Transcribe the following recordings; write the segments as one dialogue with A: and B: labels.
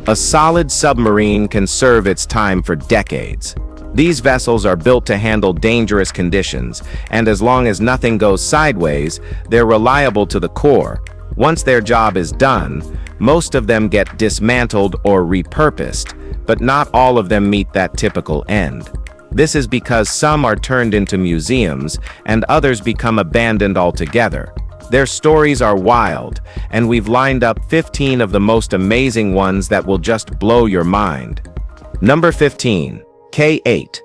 A: A solid submarine can serve its time for decades. These vessels are built to handle dangerous conditions, and as long as nothing goes sideways, they're reliable to the core. Once their job is done, most of them get dismantled or repurposed, but not all of them meet that typical end. This is because some are turned into museums and others become abandoned altogether. Their stories are wild, and we've lined up 15 of the most amazing ones that will just blow your mind. Number 15. K-8.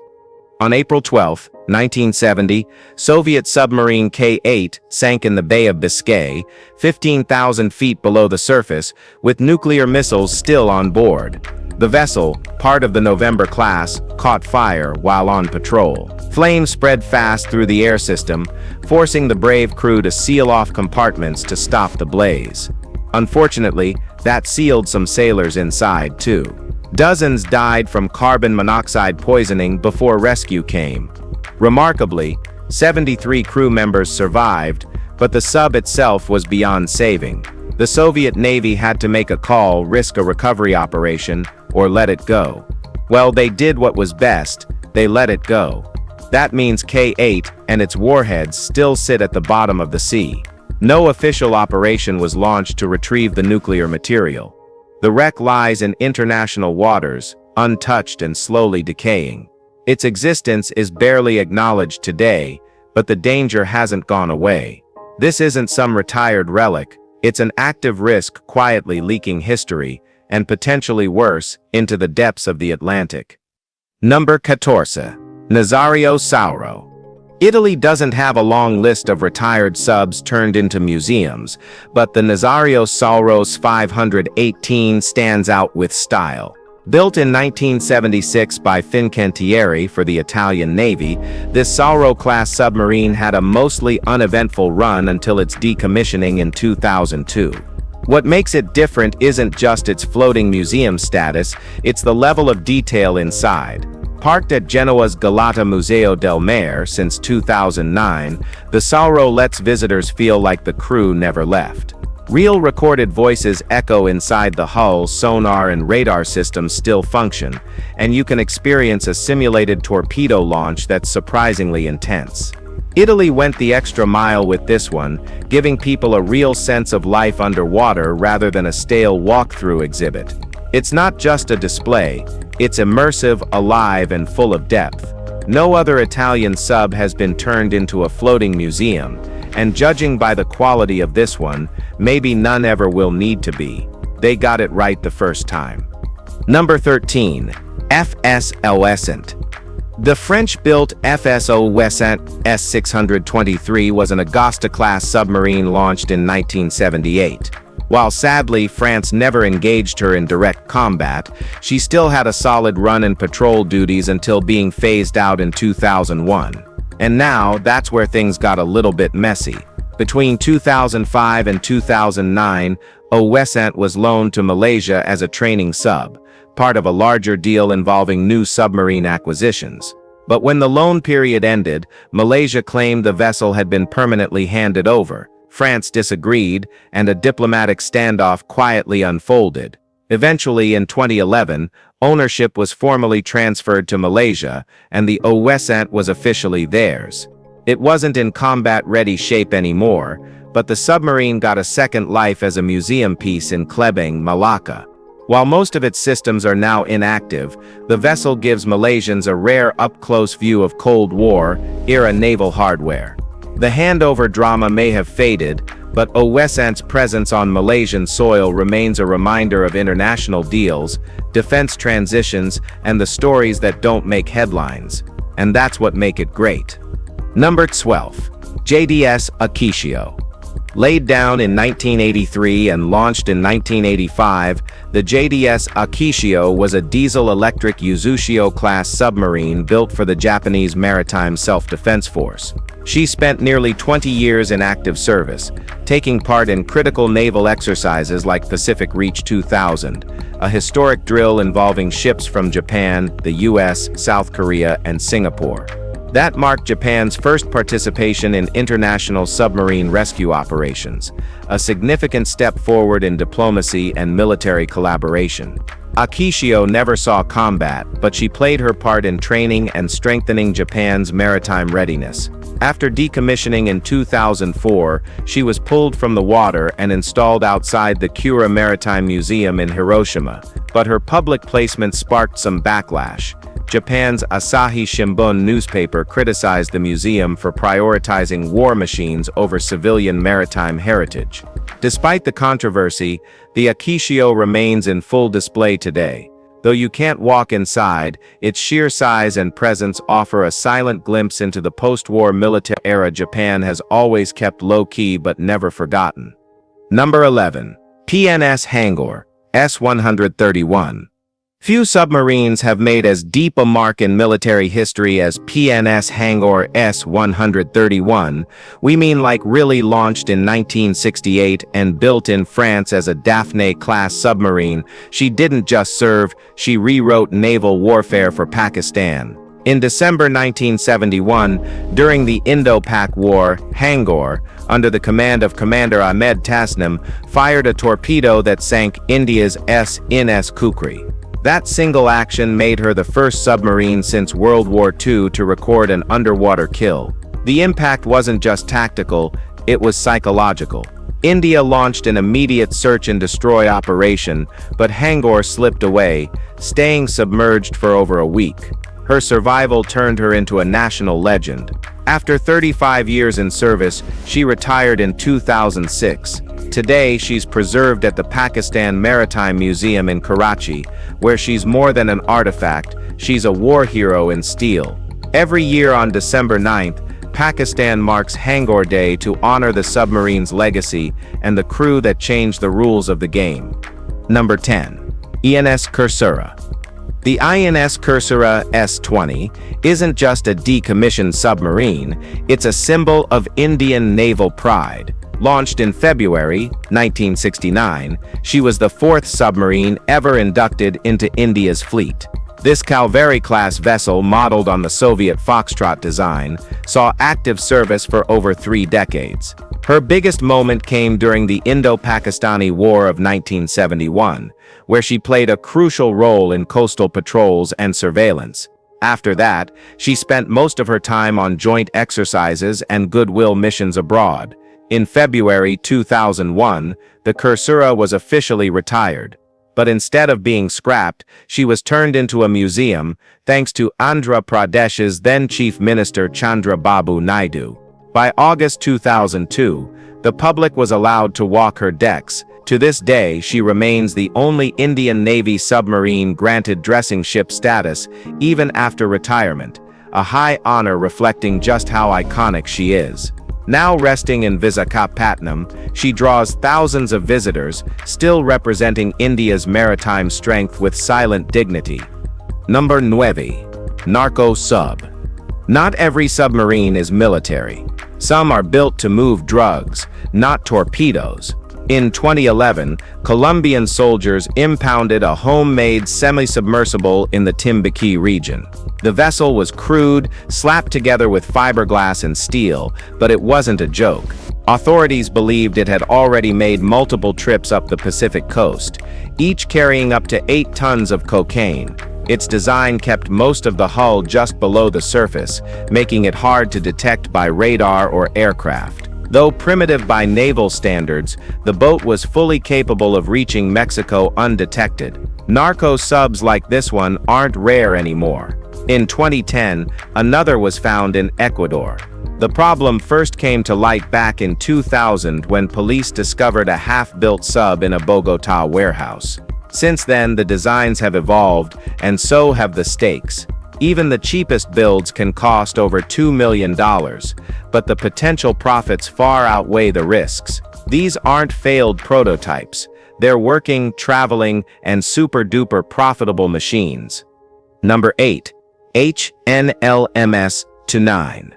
A: On April 12, 1970, Soviet submarine K-8 sank in the Bay of Biscay, 15,000 feet below the surface, with nuclear missiles still on board. The vessel, part of the November class, caught fire while on patrol. Flames spread fast through the air system, forcing the brave crew to seal off compartments to stop the blaze. Unfortunately, that sealed some sailors inside too. Dozens died from carbon monoxide poisoning before rescue came. Remarkably, 73 crew members survived, but the sub itself was beyond saving. The Soviet Navy had to make a call, risk a recovery operation, or let it go. Well, they did what was best, they let it go. That means K-8 and its warheads still sit at the bottom of the sea. No official operation was launched to retrieve the nuclear material. The wreck lies in international waters, untouched and slowly decaying. Its existence is barely acknowledged today, but the danger hasn't gone away. This isn't some retired relic, it's an active risk quietly leaking history, and potentially worse, into the depths of the Atlantic. Number 14. Nazario Saurro. Italy doesn't have a long list of retired subs turned into museums, but the Nazario Saurro's 518 stands out with style. Built in 1976 by Fincantieri for the Italian Navy, this Saurro-class submarine had a mostly uneventful run until its decommissioning in 2002. What makes it different isn't just its floating museum status, it's the level of detail inside. Parked at Genoa's Galata Museo del Mare since 2009, the Saurro lets visitors feel like the crew never left. Real recorded voices echo inside the hull, sonar and radar systems still function, and you can experience a simulated torpedo launch that's surprisingly intense. Italy went the extra mile with this one, giving people a real sense of life underwater rather than a stale walkthrough exhibit. It's not just a display, it's immersive, alive, and full of depth. No other Italian sub has been turned into a floating museum, and judging by the quality of this one, maybe none ever will need to be. They got it right the first time. Number 13. FSEant. The French-built FSEant S623 was an Augusta-class submarine launched in 1978. While sadly France never engaged her in direct combat, she still had a solid run in patrol duties until being phased out in 2001. And now, that's where things got a little bit messy. Between 2005 and 2009, FSEant was loaned to Malaysia as a training sub, part of a larger deal involving new submarine acquisitions. But when the loan period ended, Malaysia claimed the vessel had been permanently handed over. France disagreed, and a diplomatic standoff quietly unfolded. Eventually, in 2011, ownership was formally transferred to Malaysia, and the FSEant was officially theirs. It wasn't in combat-ready shape anymore, but the submarine got a second life as a museum piece in Klebang, Malacca. While most of its systems are now inactive, the vessel gives Malaysians a rare up-close view of Cold War-era naval hardware. The handover drama may have faded, but FSEant's presence on Malaysian soil remains a reminder of international deals, defense transitions, and the stories that don't make headlines. And that's what makes it great. Number 12. JDS Aishio. Laid down in 1983 and launched in 1985, the JDS Aishio was a diesel-electric Uzushio-class submarine built for the Japanese Maritime Self-Defense Force. She spent nearly 20 years in active service, taking part in critical naval exercises like Pacific Reach 2000, a historic drill involving ships from Japan, the US, South Korea, and Singapore. That marked Japan's first participation in international submarine rescue operations, a significant step forward in diplomacy and military collaboration. Aishio never saw combat, but she played her part in training and strengthening Japan's maritime readiness. After decommissioning in 2004, she was pulled from the water and installed outside the Kursura Maritime Museum in Hiroshima, but her public placement sparked some backlash. Japan's Asahi Shimbun newspaper criticized the museum for prioritizing war machines over civilian maritime heritage. Despite the controversy, the Aishio remains in full display today. Though you can't walk inside, its sheer size and presence offer a silent glimpse into the post-war military era Japan has always kept low-key but never forgotten. Number 11. PNS Hangar S131. Few submarines have made as deep a mark in military history as PNS Hangar S131. We mean like really launched in 1968 and built in France as a Daphne-class submarine. She didn't just serve, she rewrote naval warfare for Pakistan. In December 1971, during the Indo-Pak War, Hangar, under the command of Commander Ahmed Tasnim, fired a torpedo that sank India's FSEant S623. That single action made her the first submarine since World War II to record an underwater kill. The impact wasn't just tactical, it was psychological. India launched an immediate search and destroy operation, but Hangar slipped away, staying submerged for over a week. Her survival turned her into a national legend. After 35 years in service, she retired in 2006. Today, she's preserved at the Pakistan Maritime Museum in Karachi, where she's more than an artifact, she's a war hero in steel. Every year on December 9th, Pakistan marks Hangar Day to honor the submarine's legacy and the crew that changed the rules of the game. Number 10. INS Kursura. The INS Kursura S-20 isn't just a decommissioned submarine, it's a symbol of Indian naval pride. Launched in February 1969, she was the fourth submarine ever inducted into India's fleet. This Calvary-class vessel, modeled on the Soviet Foxtrot design, saw active service for over 3 decades. Her biggest moment came during the Indo-Pakistani War of 1971, where she played a crucial role in coastal patrols and surveillance. After that, she spent most of her time on joint exercises and goodwill missions abroad. In February 2001, the Kursura was officially retired. But instead of being scrapped, she was turned into a museum, thanks to Andhra Pradesh's then Chief Minister Chandra Babu Naidu. By August 2002, the public was allowed to walk her decks. To this day, she remains the only Indian Navy submarine granted dressing ship status, even after retirement, a high honor reflecting just how iconic she is. Now resting in Visakhapatnam, she draws thousands of visitors, still representing India's maritime strength with silent dignity. Number 9. Narco Sub. Not every submarine is military. Some are built to move drugs, not torpedoes. In 2011, Colombian soldiers impounded a homemade semi-submersible in the Timbiquí region. The vessel was crude, slapped together with fiberglass and steel, but it wasn't a joke. Authorities believed it had already made multiple trips up the Pacific coast, each carrying up to 8 tons of cocaine. Its design kept most of the hull just below the surface, making it hard to detect by radar or aircraft. Though primitive by naval standards, the boat was fully capable of reaching Mexico undetected. Narco subs like this one aren't rare anymore. In 2010, another was found in Ecuador. The problem first came to light back in 2000 when police discovered a half-built sub in a Bogotá warehouse. Since then, the designs have evolved, and so have the stakes. Even the cheapest builds can cost over $2 million, but the potential profits far outweigh the risks. These aren't failed prototypes. They're working, traveling, and super-duper profitable machines. Number 8. HNLMS Tanan.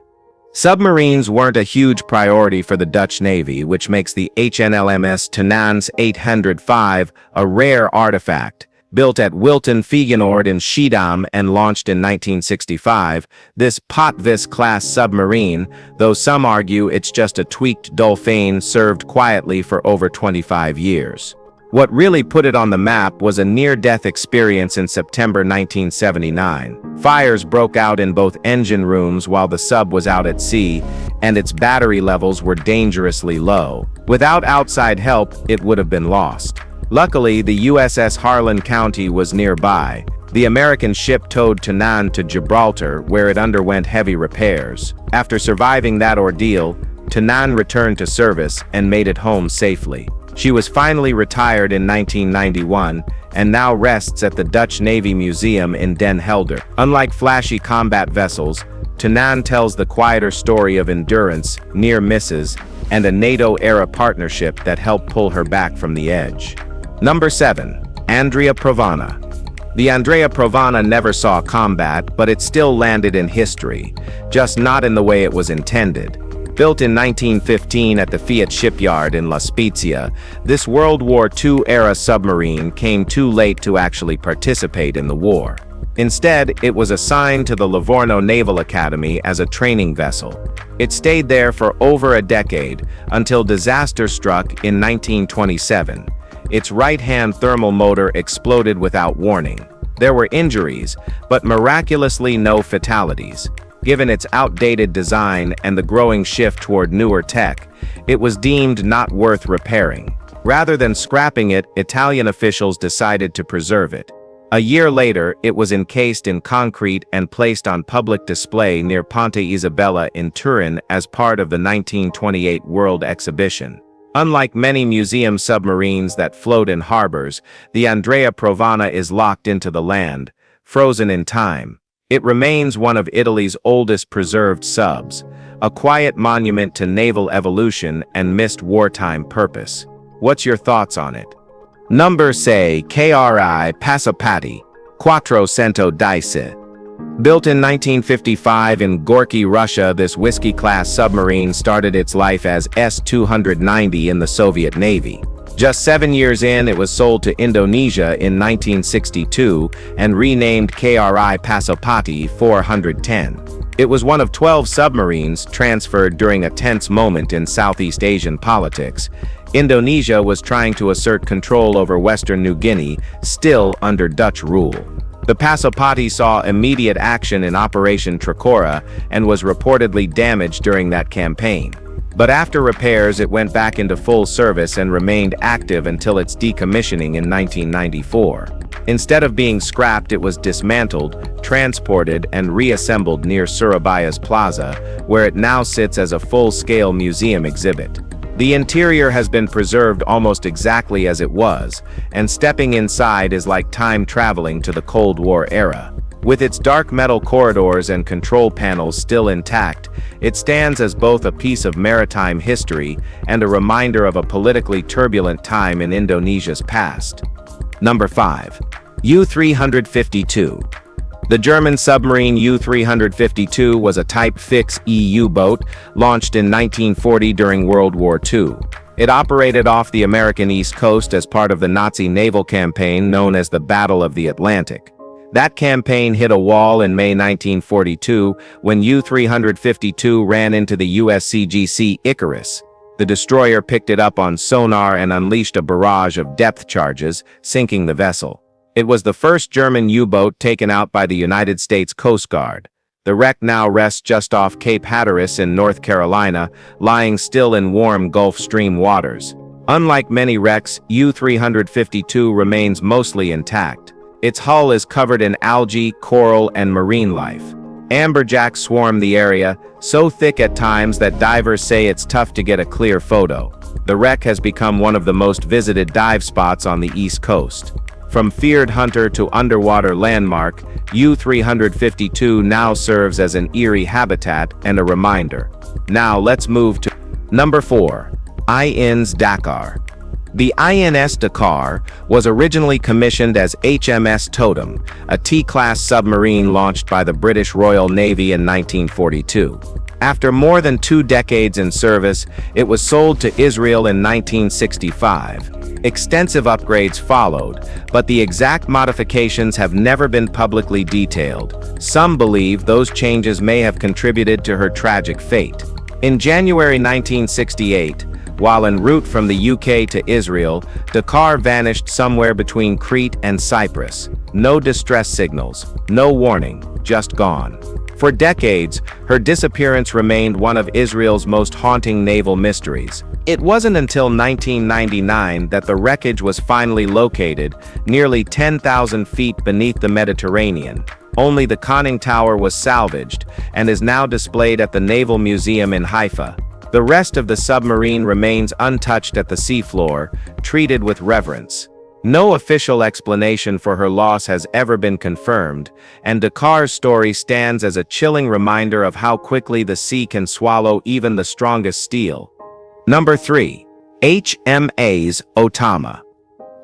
A: Submarines weren't a huge priority for the Dutch Navy, which makes the HNLMS Tanan's 805 a rare artifact. Built at Wilton Feyenoord in Schiedam and launched in 1965, this Potvis-class submarine, though some argue it's just a tweaked Dolphin, served quietly for over 25 years. What really put it on the map was a near-death experience in September 1979. Fires broke out in both engine rooms while the sub was out at sea, and its battery levels were dangerously low. Without outside help, it would have been lost. Luckily, the USS Harlan County was nearby. The American ship towed Tanan to Gibraltar, where it underwent heavy repairs. After surviving that ordeal, Tanan returned to service and made it home safely. She was finally retired in 1991 and now rests at the Dutch Navy Museum in Den Helder. Unlike flashy combat vessels, Tanan tells the quieter story of endurance, near misses, and a NATO-era partnership that helped pull her back from the edge. Number 7. Andrea Pana. The Andrea Pana never saw combat, but it still landed in history, just not in the way it was intended. Built in 1915 at the Fiat shipyard in La Spezia, this World War II-era submarine came too late to actually participate in the war. Instead, it was assigned to the Livorno Naval Academy as a training vessel. It stayed there for over a decade, until disaster struck in 1927. Its right-hand thermal motor exploded without warning. There were injuries, but miraculously no fatalities. Given its outdated design and the growing shift toward newer tech, it was deemed not worth repairing. Rather than scrapping it, Italian officials decided to preserve it. A year later, it was encased in concrete and placed on public display near Ponte Isabella in Turin as part of the 1928 World Exhibition. Unlike many museum submarines that float in harbors, the Andrea Pana is locked into the land, frozen in time. It remains one of Italy's oldest preserved subs, a quiet monument to naval evolution and missed wartime purpose. What's your thoughts on it? Number 6. KRI Pasopati, 410. Built in 1955 in Gorky, Russia, this Whiskey-class submarine started its life as S-290 in the Soviet Navy. Just 7 years in, it was sold to Indonesia in 1962 and renamed KRI Pasopati 410. It was one of 12 submarines transferred during a tense moment in Southeast Asian politics. Indonesia was trying to assert control over Western New Guinea, still under Dutch rule. The Pasopati saw immediate action in Operation Trikora and was reportedly damaged during that campaign. But after repairs, it went back into full service and remained active until its decommissioning in 1994. Instead of being scrapped, it was dismantled, transported, and reassembled near Surabaya's Plaza, where it now sits as a full-scale museum exhibit. The interior has been preserved almost exactly as it was, and stepping inside is like time traveling to the Cold War era. With its dark metal corridors and control panels still intact, it stands as both a piece of maritime history and a reminder of a politically turbulent time in Indonesia's past. Number 5. U-352. The German submarine U-352 was a Type Fix EU boat launched in 1940 during World War II. It operated off the American East Coast as part of the Nazi naval campaign known as the Battle of the Atlantic. That campaign hit a wall in May 1942 when U-352 ran into the USCGC Icarus. The destroyer picked it up on sonar and unleashed a barrage of depth charges, sinking the vessel. It was the first German U-boat taken out by the United States Coast Guard. The wreck now rests just off Cape Hatteras in North Carolina, lying still in warm Gulf Stream waters. Unlike many wrecks, U-352 remains mostly intact. Its hull is covered in algae, coral, and marine life. Amberjacks swarm the area, so thick at times that divers say it's tough to get a clear photo. The wreck has become one of the most visited dive spots on the East Coast. From feared hunter to underwater landmark, U-352 now serves as an eerie habitat and a reminder. Now let's move to Number 4. INS Dakar. The INS Dakar was originally commissioned as HMS Totem, a T-class submarine launched by the British Royal Navy in 1942. After more than 2 decades in service, it was sold to Israel in 1965. Extensive upgrades followed, but the exact modifications have never been publicly detailed. Some believe those changes may have contributed to her tragic fate. In January 1968, While en route from the UK to Israel, Dakar vanished somewhere between Crete and Cyprus. No distress signals, no warning, just gone. For decades, her disappearance remained one of Israel's most haunting naval mysteries. It wasn't until 1999 that the wreckage was finally located, nearly 10,000 feet beneath the Mediterranean. Only the conning tower was salvaged and is now displayed at the Naval Museum in Haifa. The rest of the submarine remains untouched at the seafloor, treated with reverence. No official explanation for her loss has ever been confirmed, and Dakar's story stands as a chilling reminder of how quickly the sea can swallow even the strongest steel. Number 3. HMAS Otama.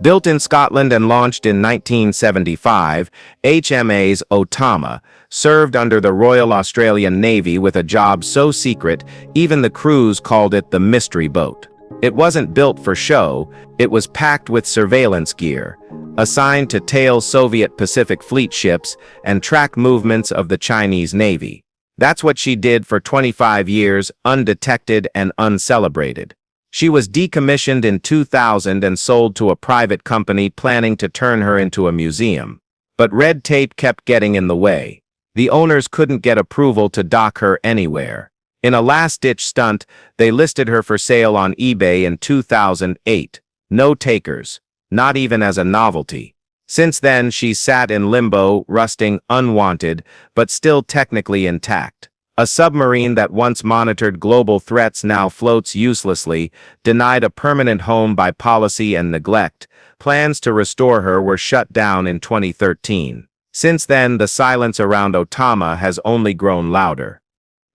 A: Built in Scotland and launched in 1975, HMAS Otama served under the Royal Australian Navy with a job so secret, even the crews called it the mystery boat. It wasn't built for show, it was packed with surveillance gear, assigned to tail Soviet Pacific Fleet ships and track movements of the Chinese Navy. That's what she did for 25 years, undetected and uncelebrated. She was decommissioned in 2000 and sold to a private company planning to turn her into a museum. But red tape kept getting in the way. The owners couldn't get approval to dock her anywhere. In a last-ditch stunt, they listed her for sale on eBay in 2008. No takers, not even as a novelty. Since then, she's sat in limbo, rusting, unwanted, but still technically intact. A submarine that once monitored global threats now floats uselessly, denied a permanent home by policy and neglect. Plans to restore her were shut down in 2013. Since then, the silence around Otama has only grown louder.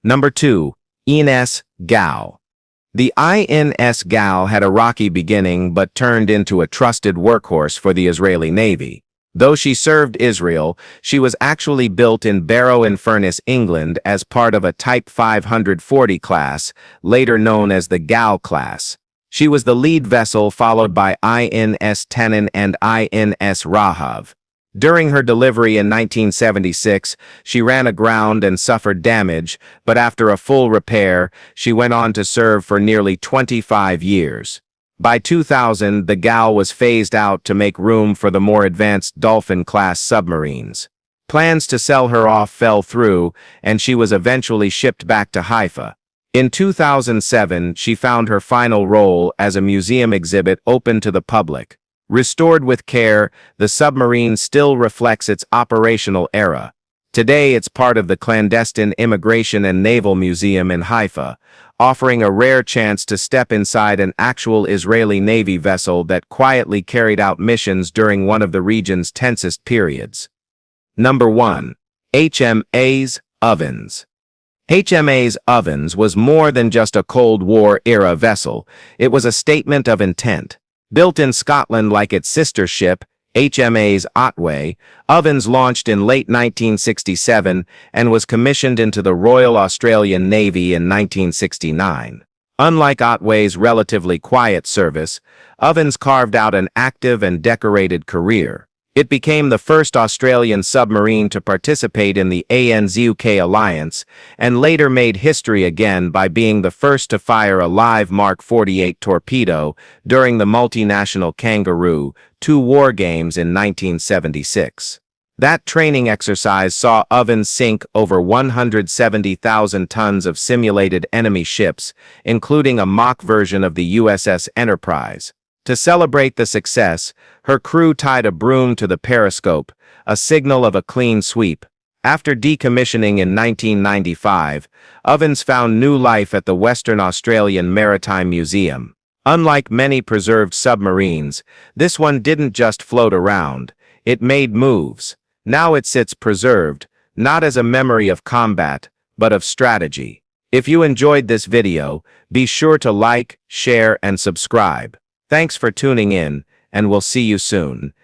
A: Number 2. INS Gal. The INS Gal had a rocky beginning but turned into a trusted workhorse for the Israeli Navy. Though she served Israel, she was actually built in Barrow-in-Furness, England as part of a Type 540 class, later known as the Gal class. She was the lead vessel followed by INS Tanan and INS Rahav. During her delivery in 1976, she ran aground and suffered damage, but after a full repair, she went on to serve for nearly 25 years. By 2000, the Gal was phased out to make room for the more advanced Dolphin-class submarines. Plans to sell her off fell through, and she was eventually shipped back to Haifa. In 2007, she found her final role as a museum exhibit open to the public. Restored with care, the submarine still reflects its operational era. Today, it's part of the clandestine Immigration and Naval Museum in Haifa, offering a rare chance to step inside an actual Israeli Navy vessel that quietly carried out missions during one of the region's tensest periods. Number 1. HMAS Ovens. HMAS Ovens was more than just a Cold War-era vessel. It was a statement of intent. Built in Scotland like its sister ship, HMAS Otway, Ovens launched in late 1967 and was commissioned into the Royal Australian Navy in 1969. Unlike Otway's relatively quiet service, Ovens carved out an active and decorated career. It became the first Australian submarine to participate in the ANZ-UK alliance, and later made history again by being the first to fire a live Mark 48 torpedo during the multinational Kangaroo II war games in 1976. That training exercise saw Ovens sink over 170,000 tons of simulated enemy ships, including a mock version of the USS Enterprise. To celebrate the success, her crew tied a broom to the periscope, a signal of a clean sweep. After decommissioning in 1995, Ovens found new life at the Western Australian Maritime Museum. Unlike many preserved submarines, this one didn't just float around, it made moves. Now it sits preserved, not as a memory of combat, but of strategy. If you enjoyed this video, be sure to like, share, and subscribe. Thanks for tuning in, and we'll see you soon.